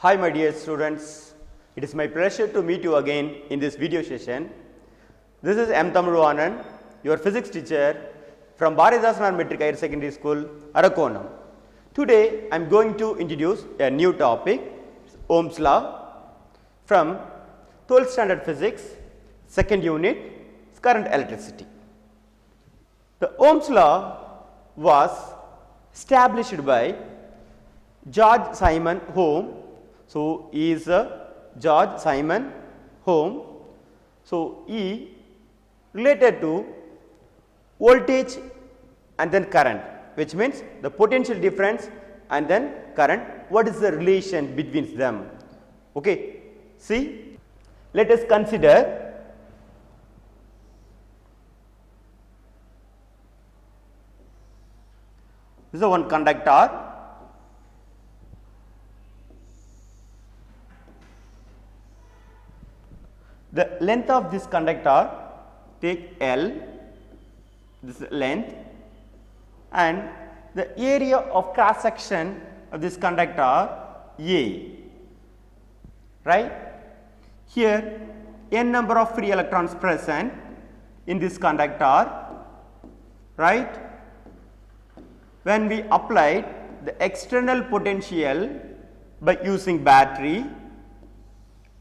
Hi my dear students, it is my pleasure to meet you again in this video session. This is M. Tamilu Anand, your physics teacher from Bharathasanar Metric Higher Secondary School, Arakonam. Today I am going to introduce a new topic, Ohm's law from 12th standard physics, second unit, current electricity. The Ohm's law was established by George Simon Ohm. So, he is George Simon Ohm. So, he related to voltage and then current, which means the potential difference and then current, what is the relation between them. Okay. See, let us consider this is one conductor. The length of this conductor, take L, this length, and the area of cross section of this conductor A, right. Here n number of free electrons present in this conductor, right. When we applied the external potential by using battery,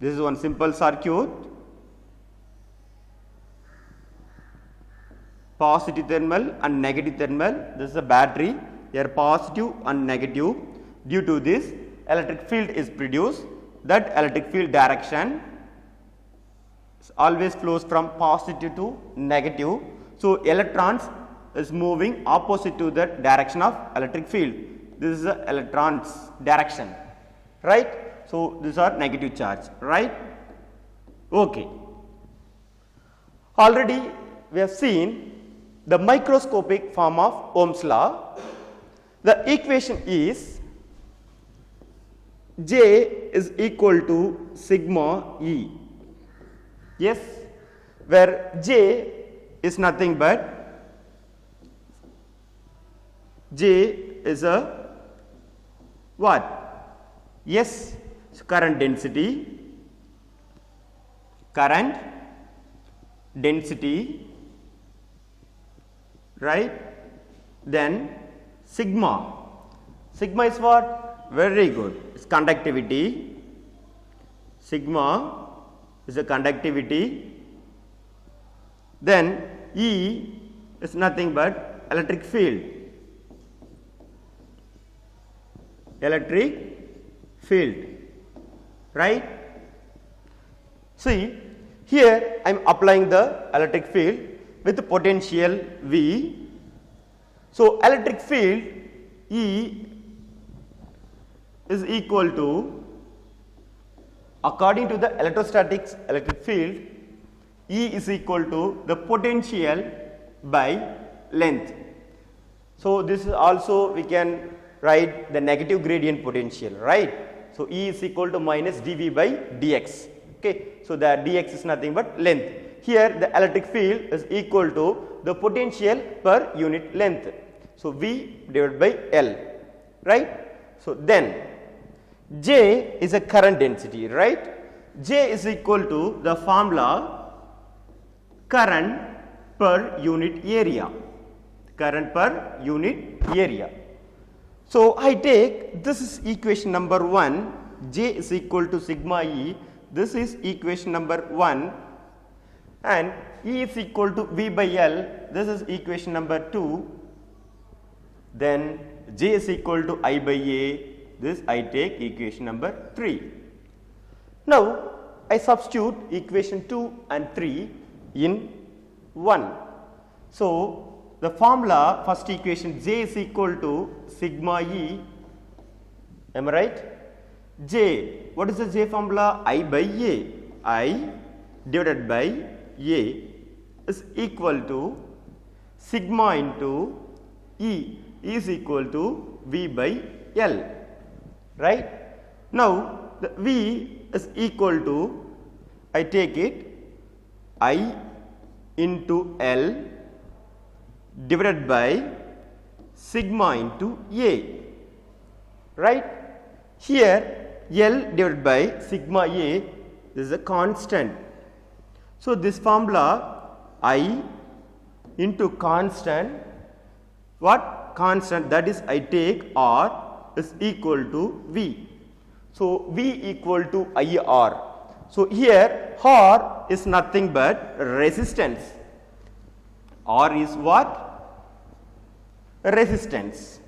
this is one simple circuit, positive thermal and negative thermal, this is a battery, here positive and negative. Due to this, electric field is produced. That electric field direction always flows from positive to negative. So, electrons is moving opposite to the direction of electric field. This is the electrons direction, right. So, these are negative charge, right. Okay. Already we have seen the microscopic form of Ohm's law. The equation is J is equal to sigma E. Yes, where J is nothing but J is a what? Yes, current density, right. Then sigma is what? Very good, it's conductivity. Sigma is a conductivity. Then E is nothing but electric field. Right. See, here I am applying the electric field with the potential V. So, electric field E is equal to, according to the electrostatics electric field, E is equal to the potential by length. So, this is also we can write the negative gradient potential, right. So, E is equal to minus dV by dx. Okay. So, the dx is nothing but length. Here the electric field is equal to the potential per unit length. So, V divided by L, right. So, then J is a current density, right. J is equal to the formula current per unit area, So, I take this is equation number 1, J is equal to sigma E, this is equation number 1, and E is equal to V by L, this is equation number 2, then J is equal to I by A, this I take equation number 3. Now, I substitute equation 2 and 3 in 1. So, the formula first equation J is equal to sigma E, am I right? J, what is the J formula? I by A, I divided by A is equal to sigma into E is equal to V by L, right. Now, the V is equal to, I take it I into L divided by sigma into A, right. Here L divided by sigma A, this is a constant. So this formula I into constant, what constant, that is I take R is equal to V. So V equal to IR. So here R is nothing but resistance. R is what? Resistance.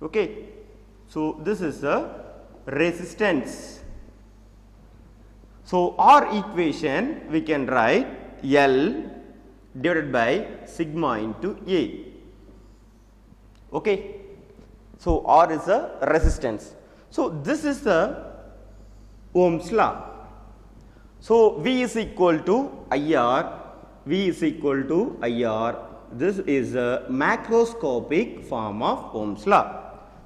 Okay. So this is the resistance. So R equation we can write L divided by sigma into A. Okay. So R is a resistance. So this is the Ohm's law. So V is equal to IR, V is equal to IR. This is a macroscopic form of Ohm's law.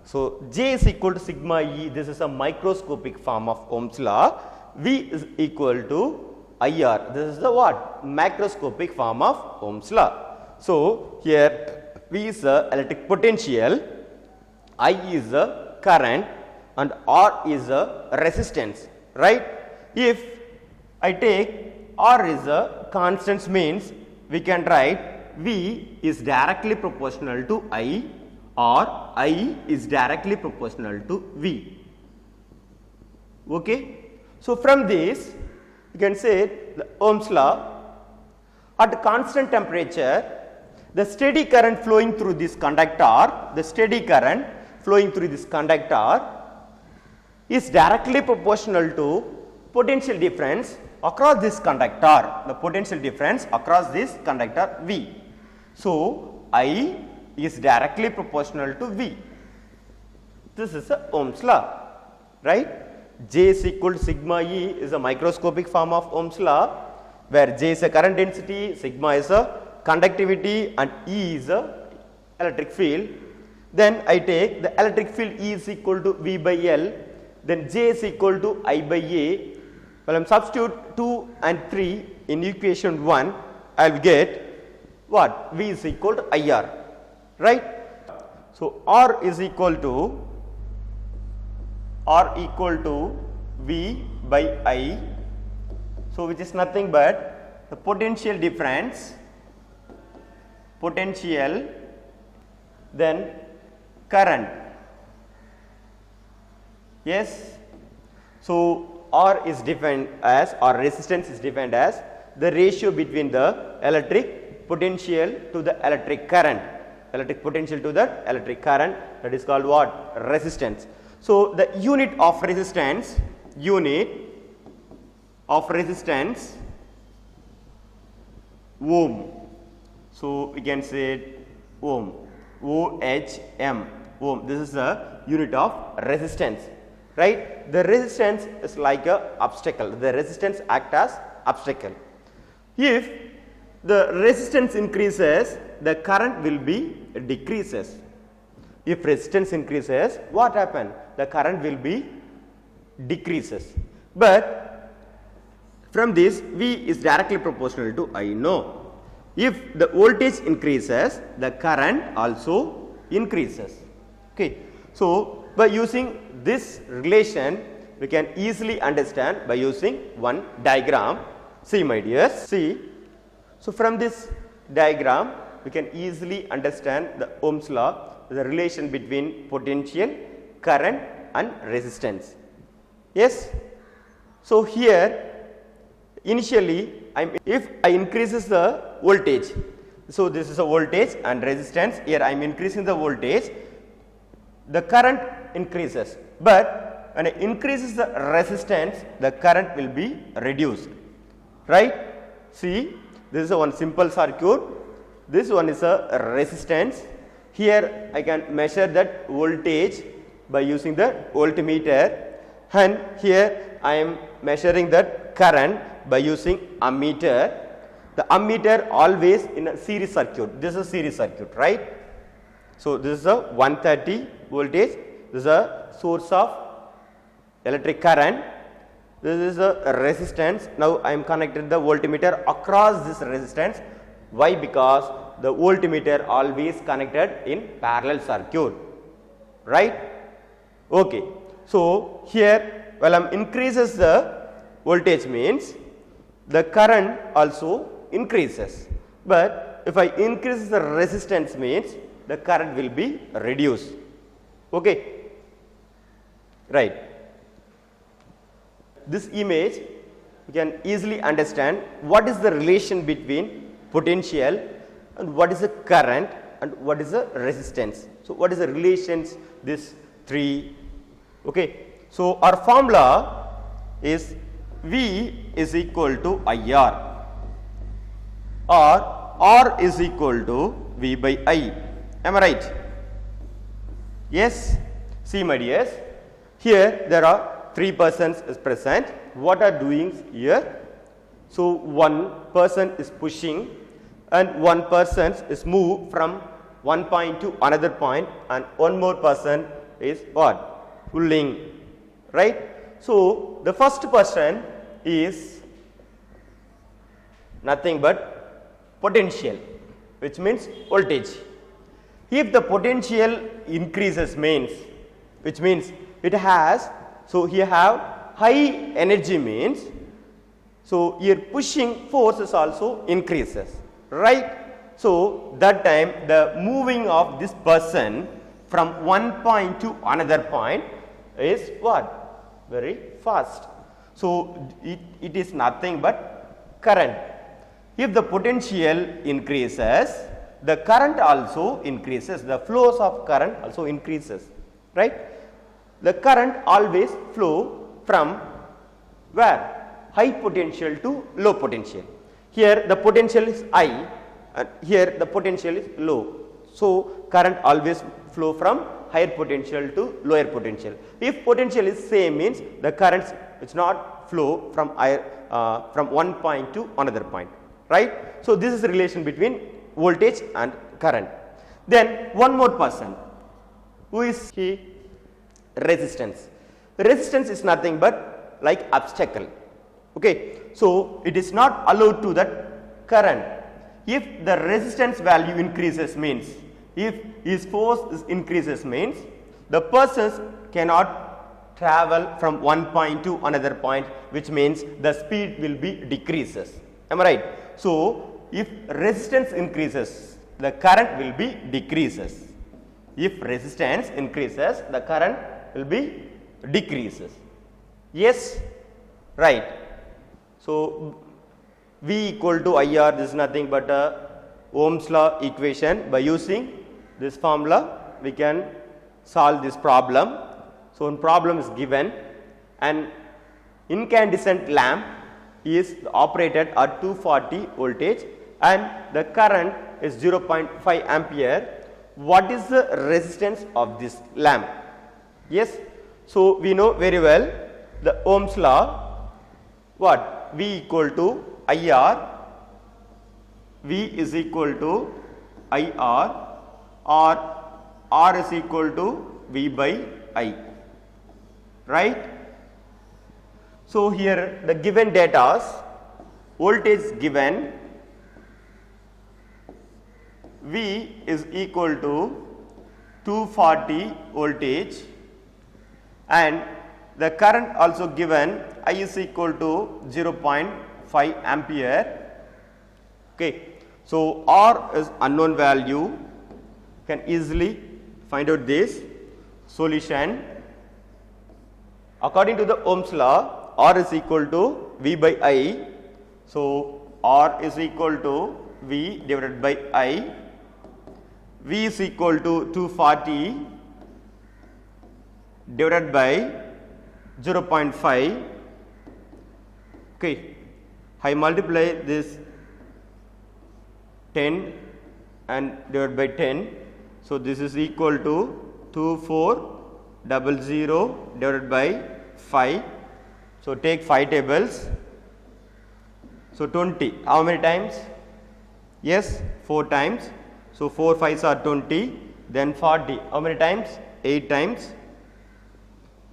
So J is equal to sigma E, this is a microscopic form of Ohm's law. V is equal to IR, this is the what? Macroscopic form of Ohm's law. So here V is the electric potential, I is the current, and R is the resistance, right? If I take R is a constant, means we can write V is directly proportional to I, or I is directly proportional to V. Okay? So from this you can say the Ohm's law, at constant temperature the steady current flowing through this conductor, is directly proportional to potential difference across this conductor, the potential difference across this conductor V. So I is directly proportional to V. This is the Ohm's law, right? J is equal to sigma E is a microscopic form of Ohm's law, where J is a current density, sigma is a conductivity, and E is a electric field. Then I take the electric field E is equal to V by L, then J is equal to I by A. Well, I am substitute 2 and 3 in equation 1, I will get what? V is equal to IR, right? So R is equal to V by I, so which is nothing but the potential difference, then current. Yes. So R is defined as, or resistance is defined as, the ratio between the electric potential to the electric current, that is called what? Resistance. So the unit of resistance, ohm. So we can say ohm, OHM, ohm. This is the unit of resistance, right? The resistance is like a obstacle. The resistance acts as obstacle. If the resistance increases, the current will be decreases. If resistance increases, what happen? The current will be decreases. But from this, V is directly proportional to I. No. If the voltage increases, the current also increases. Okay. So by using this relation, we can easily understand by using one diagram. See, my dears, see. So from this diagram, we can easily understand the Ohm's law, the relation between potential, current, and resistance. Yes. So here initially if I increases the voltage, so this is a voltage and resistance, here I am increasing the voltage, the current increases, but when I increases the resistance, the current will be reduced, right? See, this is a one simple circuit, this one is a resistance. Here I can measure that voltage by using the voltmeter, and here I am measuring that current by using ammeter. The ammeter always in a series circuit. This is a series circuit, right? So this is a 130 voltage. This is a source of electric current. This is a resistance. Now I am connected the voltmeter across this resistance. Why? Because the voltmeter always connected in parallel circuit, right? Okay. so here increases the voltage means the current also increases, but if I increase the resistance means the current will be reduced. Okay, right. This image you can easily understand what is the relation between potential and what is the current and what is the resistance. So what is the relations this three? Okay, so our formula is V is equal to IR or R is equal to V by I. Am I right? Yes. See my dears, here there are 3 persons is present. What are doing here? So one person is pushing and one person is moved from one point to another point, and one more person is what? Pulling, right? So the first person is nothing but potential, which means voltage. If the potential increases means, which means it has, so here have high energy means, so here pushing force is also increases, right? So that time the moving of this person from one point to another point is what? Very fast. So it is nothing but current. If the potential increases, the current also increases, the flows of current also increases, right? The current always flow from where? High potential to low potential. Here the potential is high and here the potential is low. So current always flow from higher potential to lower potential. If potential is same means the current is not flow from higher, from one point to another point, right? So this is the relation between voltage and current. Then one more person, who is he? Resistance. Resistance is nothing but like obstacle. Okay, so it is not allowed to that current. If the resistance value increases means, if his force increases means, the persons cannot travel from one point to another point, which means the speed will be decreases. Am I right? So if resistance increases, the current will be decreases. If resistance increases, the current will be decreases. Yes, right. So V equal to IR, this is nothing but a Ohm's law equation. By using this formula we can solve this problem. So one problem is given, an incandescent lamp is operated at 240 voltage and the current is 0.5 ampere. What is the resistance of this lamp? Yes, so we know very well the Ohm's law, what? V equal to IR, V is equal to IR, or R is equal to V by I, right? So here the given data, voltage given, V is equal to 240 voltage and the current also given, I is equal to 0.5 ampere. Okay. So R is unknown value, can easily find out this solution. According to the Ohm's law, R is equal to V by I. So R is equal to V divided by I. V is equal to 240 divided by 0.5. Okay, I multiply this 10 and divided by 10. So this is equal to 2400 divided by 5. So take 5 tables. So 20. How many times? Yes, 4 times. So 4 5s are 20. Then 40. How many times? 8 times.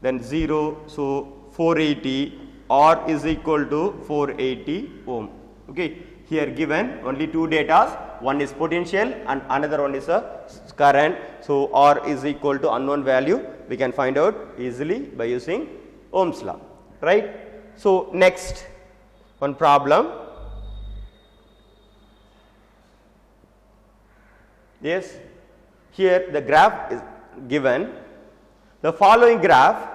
Then 0. So 480. R is equal to 480 ohm. Okay. Here given only two data. One is potential and another one is a current. So R is equal to unknown value we can find out easily by using Ohm's law, right. So, next one problem. Yes, here the graph is given. The following graph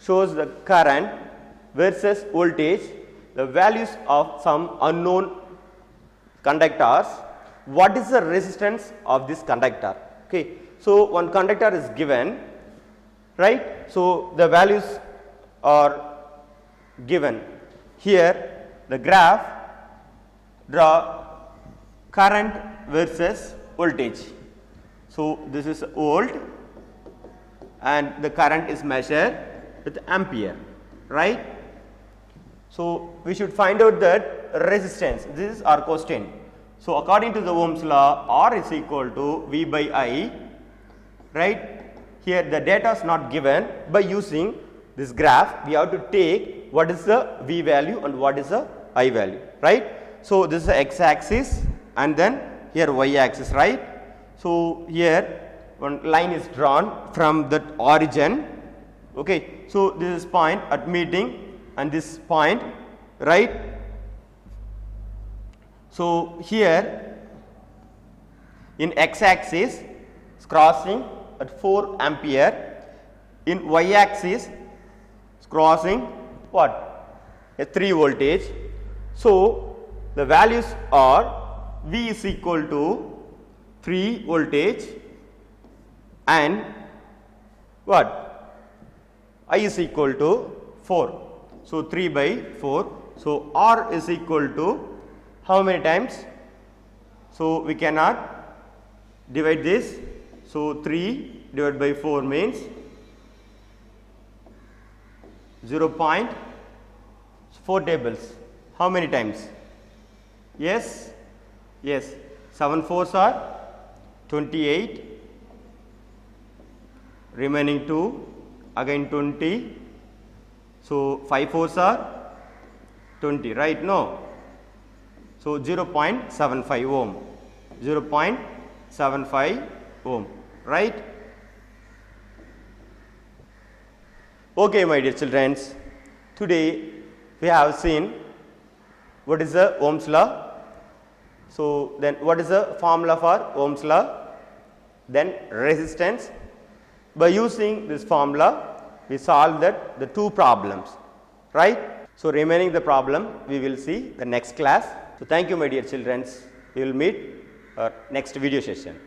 shows the current versus voltage, the values of some unknown conductors. What is the resistance of this conductor? Okay. So, one conductor is given, right. So, the values are given. Here the graph draw current versus voltage. So, this is volt and the current is measured with ampere, right. So, we should find out that resistance. This is our question. So, according to the Ohm's law, R is equal to V by I, right. Here the data is not given. By using this graph, we have to take what is the V value and what is the I value, right. So, this is the x axis and then here y axis, right. So, here one line is drawn from that origin, okay. So, this is point at meeting and this point, right. So, here in x axis is crossing at 4 ampere, in y axis is crossing what? A 3 voltage. So, the values are V is equal to 3 voltage and what? I is equal to 4. So, 3 by 4. So, R is equal to how many times? So, we cannot divide this. So, 3 divided by 4 means 0.4 tables. How many times? Yes, yes, 7 4s are 28, remaining 2 again 20. So, 5 4s are 20, right? No. So, 0.75 ohm, 0.75 ohm, right. Okay, my dear children, today we have seen what is the Ohm's law. So, then what is the formula for Ohm's law? Then resistance. By using this formula, we solve that the two problems, right. So, remaining the problem we will see the next class. So, thank you my dear children. We will meet our next video session.